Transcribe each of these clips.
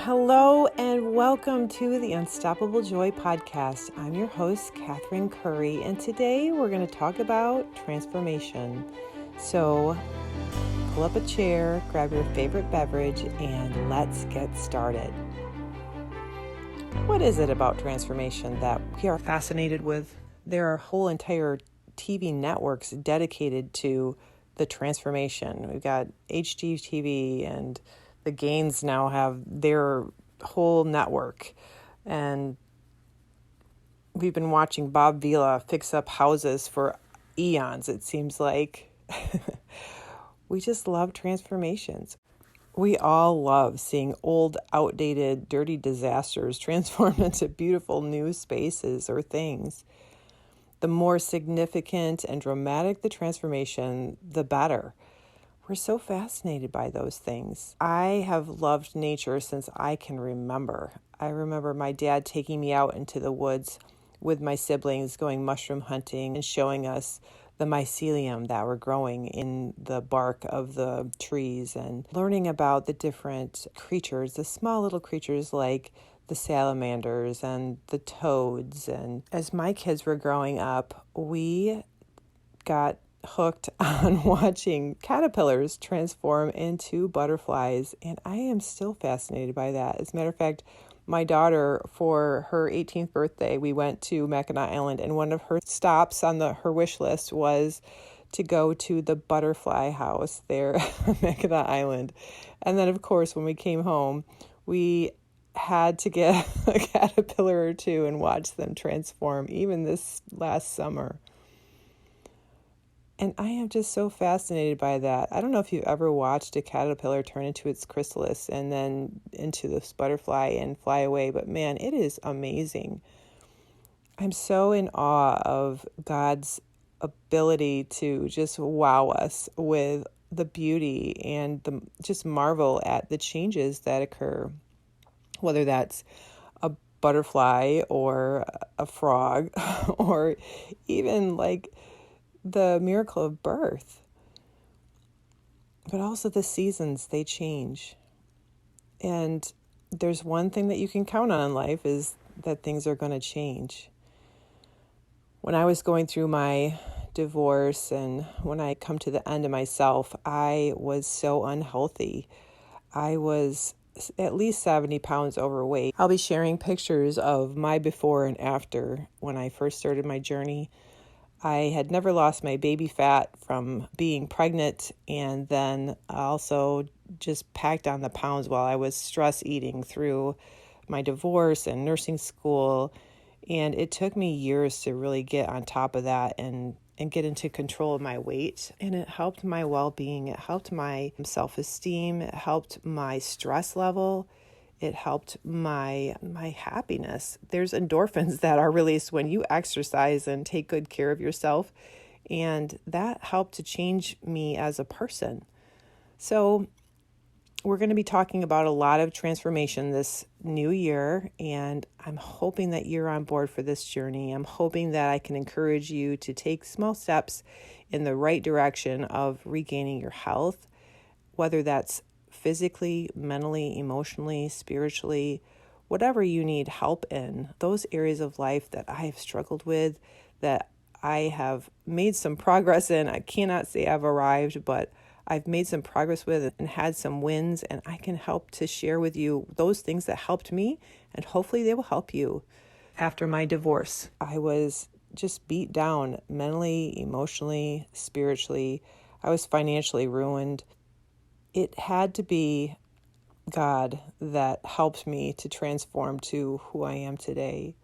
Hello and welcome to the Unstoppable Joy podcast. I'm your host, Kathryn Currie, and today we're going to talk about transformation. So pull up a chair, grab your favorite beverage, and let's get started. What is it about transformation that we are fascinated with? There are whole entire TV networks dedicated to the transformation. We've got HGTV, and the Gaines now have their whole network. And we've been watching Bob Vila fix up houses for eons, it seems like. We just love transformations. We all love seeing old, outdated, dirty disasters transform into beautiful new spaces or things. The more significant and dramatic the transformation, the better. We're so fascinated by those things. I have loved nature since I can remember. I remember my dad taking me out into the woods with my siblings, going mushroom hunting and showing us the mycelium that were growing in the bark of the trees and learning about the different creatures, the small little creatures like the salamanders and the toads. And as my kids were growing up, we got hooked on watching caterpillars transform into butterflies, and I am still fascinated by that. As a matter of fact, my daughter, for her 18th birthday, we went to Mackinac Island, and one of her stops on her wish list was to go to the butterfly house there on Mackinac Island. And then, of course, when we came home, we had to get a caterpillar or two and watch them transform, even this last summer. And I am just so fascinated by that. I don't know if you've ever watched a caterpillar turn into its chrysalis and then into this butterfly and fly away, but man, it is amazing. I'm so in awe of God's ability to just wow us with the beauty and just marvel at the changes that occur, whether that's a butterfly or a frog or even like the miracle of birth. But also the seasons, they change. And there's one thing that you can count on in life is that things are going to change. When I was going through my divorce and when I come to the end of myself, I was so unhealthy. I was at least 70 pounds overweight. I'll be sharing pictures of my before and after when I first started my journey. I had never lost my baby fat from being pregnant, and then also just packed on the pounds while I was stress eating through my divorce and nursing school. And it took me years to really get on top of that and get into control of my weight. And it helped my well-being. It helped my self-esteem. It helped my stress level. It helped my happiness. There's endorphins that are released when you exercise and take good care of yourself. And that helped to change me as a person. So we're going to be talking about a lot of transformation this new year. And I'm hoping that you're on board for this journey. I'm hoping that I can encourage you to take small steps in the right direction of regaining your health, whether that's physically, mentally, emotionally, spiritually, whatever you need help in, those areas of life that I have struggled with, that I have made some progress in. I cannot say I've arrived, but I've made some progress with and had some wins, and I can help to share with you those things that helped me, and hopefully they will help you. After my divorce, I was just beat down mentally, emotionally, spiritually. I was financially ruined. It had to be God that helped me to transform to who I am today.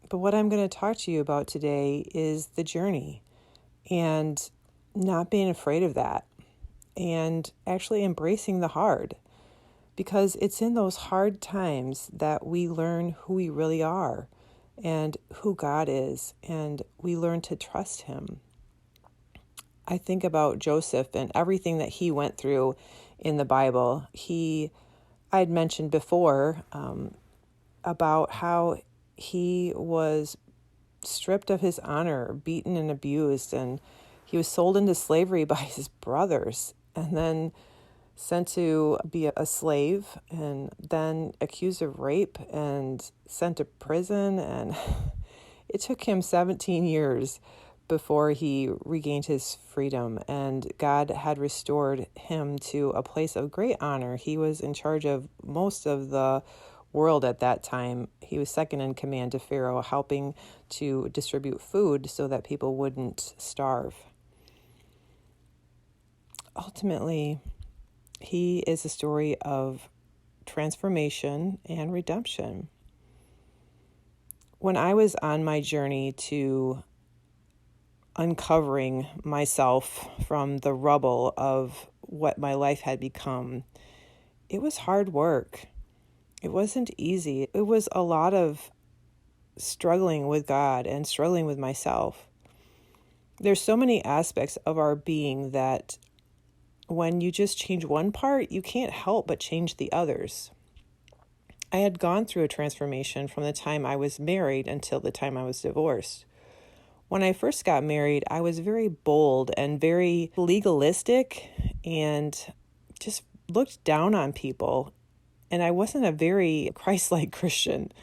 But what I'm going to talk to you about today is the journey and not being afraid of that and actually embracing the hard, because it's in those hard times that we learn who we really are and who God is, and we learn to trust Him. I think about Joseph and everything that he went through in the Bible. I'd mentioned before about how he was stripped of his honor, beaten and abused, and he was sold into slavery by his brothers, and then sent to be a slave, and then accused of rape and sent to prison. And it took him 17 years before he regained his freedom, and God had restored him to a place of great honor. He was in charge of most of the world at that time. He was second in command to Pharaoh, helping to distribute food so that people wouldn't starve. Ultimately, he is a story of transformation and redemption. When I was on my journey to uncovering myself from the rubble of what my life had become, it was hard work. It wasn't easy. It was a lot of struggling with God and struggling with myself. There's so many aspects of our being that when you just change one part, you can't help but change the others. I had gone through a transformation from the time I was married until the time I was divorced. When I first got married, I was very bold and very legalistic and just looked down on people. And I wasn't a very Christ-like Christian.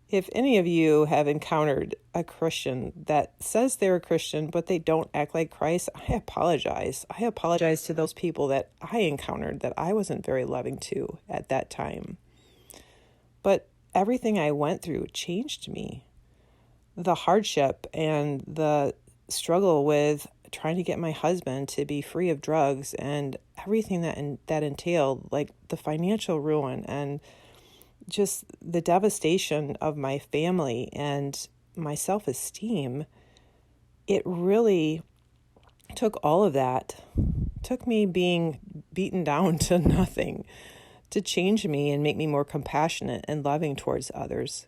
If any of you have encountered a Christian that says they're a Christian, but they don't act like Christ, I apologize. I apologize to those people that I encountered that I wasn't very loving to at that time. But everything I went through changed me. The hardship and the struggle with trying to get my husband to be free of drugs and everything that entailed, like the financial ruin and just the devastation of my family and my self-esteem, it really took all of that, took me being beaten down to nothing, to change me and make me more compassionate and loving towards others.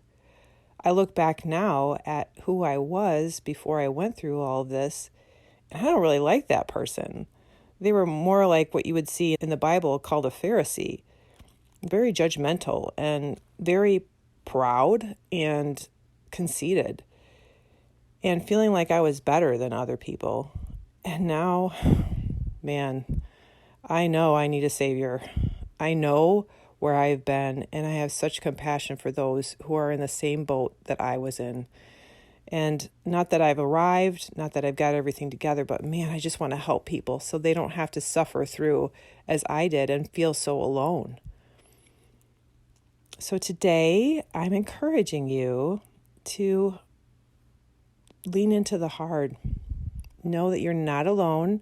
I look back now at who I was before I went through all of this, and I don't really like that person. They were more like what you would see in the Bible called a Pharisee. Very judgmental and very proud and conceited and feeling like I was better than other people. And now, man, I know I need a savior. I know where I've been, and I have such compassion for those who are in the same boat that I was in. And not that I've arrived, not that I've got everything together, but man, I just want to help people so they don't have to suffer through as I did and feel so alone. So today, I'm encouraging you to lean into the hard. Know that you're not alone.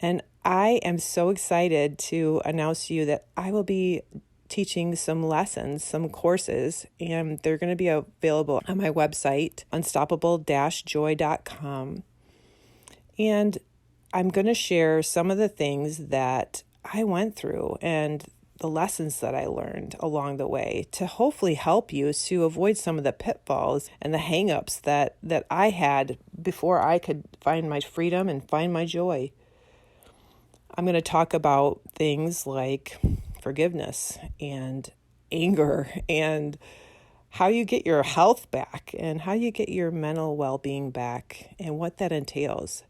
And I am so excited to announce to you that I will be teaching some lessons, some courses, and they're going to be available on my website, unstoppable-joy.com. And I'm going to share some of the things that I went through and the lessons that I learned along the way to hopefully help you to avoid some of the pitfalls and the hang-ups that I had before I could find my freedom and find my joy. I'm going to talk about things like forgiveness and anger and how you get your health back and how you get your mental well-being back and what that entails.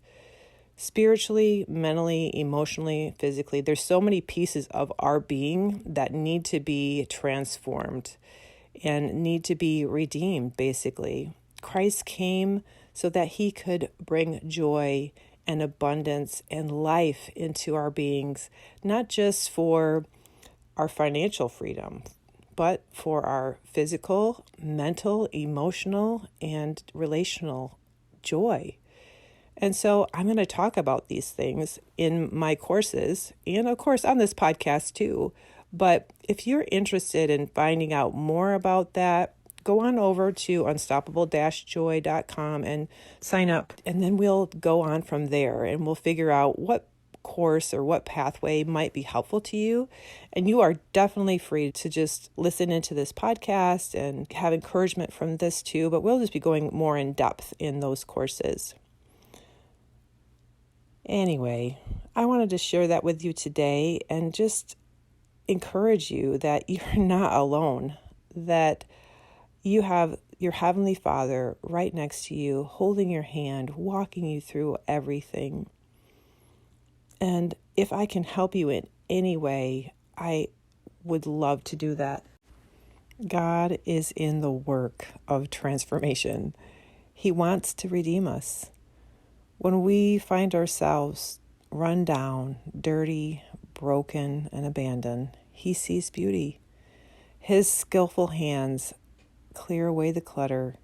Spiritually, mentally, emotionally, physically, there's so many pieces of our being that need to be transformed and need to be redeemed, basically. Christ came so that he could bring joy and abundance and life into our beings, not just for our financial freedom, but for our physical, mental, emotional, and relational joy. And so I'm going to talk about these things in my courses and, of course, on this podcast too. But if you're interested in finding out more about that, go on over to unstoppable-joy.com and sign up. And then we'll go on from there and we'll figure out what course or what pathway might be helpful to you. And you are definitely free to just listen into this podcast and have encouragement from this too. But we'll just be going more in depth in those courses. Anyway, I wanted to share that with you today and just encourage you that you're not alone, that you have your Heavenly Father right next to you, holding your hand, walking you through everything. And if I can help you in any way, I would love to do that. God is in the work of transformation. He wants to redeem us. When we find ourselves run down, dirty, broken, and abandoned, He sees beauty. His skillful hands clear away the clutter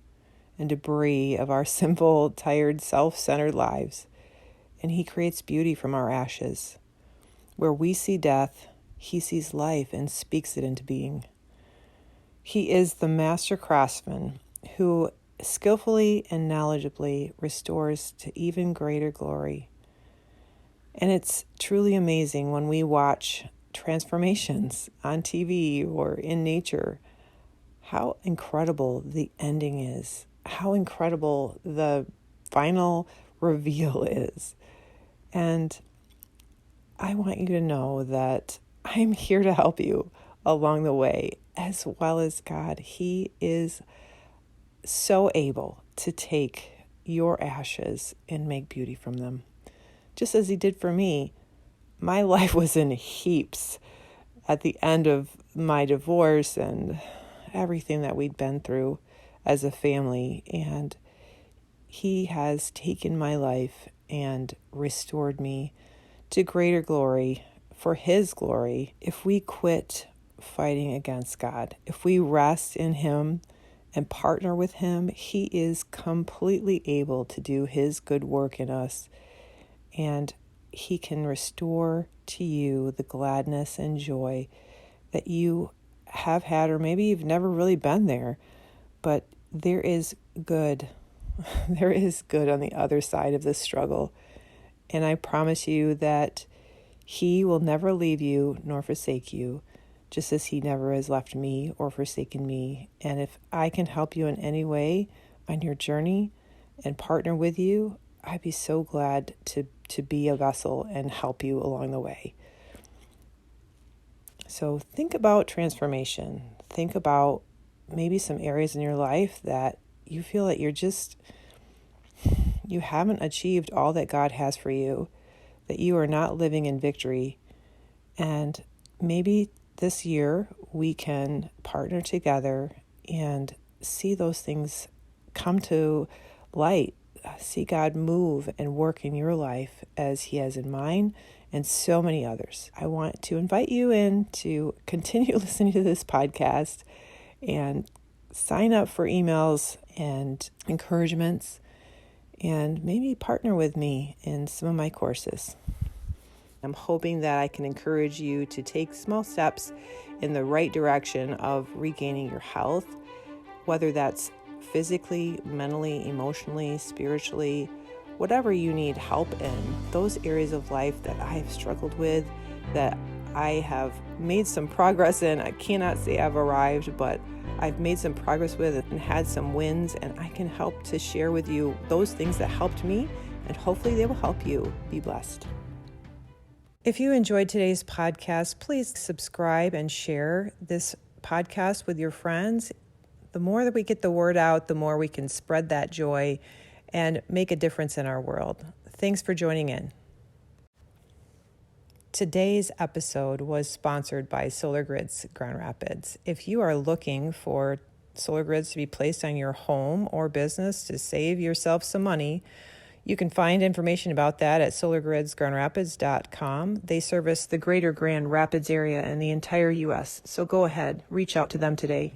and debris of our simple, tired, self-centered lives, and He creates beauty from our ashes. Where we see death, He sees life and speaks it into being. He is the master craftsman who skillfully and knowledgeably restores to even greater glory. And it's truly amazing when we watch transformations on TV or in nature, how incredible the ending is, how incredible the final reveal is. And I want you to know that I'm here to help you along the way, as well as God. He is so able to take your ashes and make beauty from them. Just as He did for me, my life was in heaps at the end of my divorce and everything that we'd been through as a family. And He has taken my life and restored me to greater glory for His glory. If we quit fighting against God, if we rest in Him and partner with Him, He is completely able to do His good work in us. And He can restore to you the gladness and joy that you have had, or maybe you've never really been there, but there is good. There is good on the other side of this struggle. And I promise you that He will never leave you nor forsake you, just as He never has left me or forsaken me. And if I can help you in any way on your journey and partner with you, I'd be so glad to be a vessel and help you along the way. So think about transformation. Think about maybe some areas in your life that you feel that you haven't achieved all that God has for you, that you are not living in victory. And maybe this year we can partner together and see those things come to light. See God move and work in your life as He has in mine and so many others. I want to invite you in to continue listening to this podcast and sign up for emails and encouragements, and maybe partner with me in some of my courses. I'm hoping that I can encourage you to take small steps in the right direction of regaining your health, whether that's physically, mentally, emotionally, spiritually, whatever you need help in, those areas of life that I've struggled with, that I have made some progress in. I cannot say I've arrived, but I've made some progress with and had some wins, and I can help to share with you those things that helped me, and hopefully they will help you. Be blessed. If you enjoyed today's podcast, please subscribe and share this podcast with your friends. The more that we get the word out, the more we can spread that joy and make a difference in our world. Thanks for joining in. Today's episode was sponsored by Solar Grids Grand Rapids. If you are looking for solar grids to be placed on your home or business to save yourself some money, you can find information about that at solargridsgrandrapids.com. They service the greater Grand Rapids area and the entire U.S., so go ahead, reach out to them today.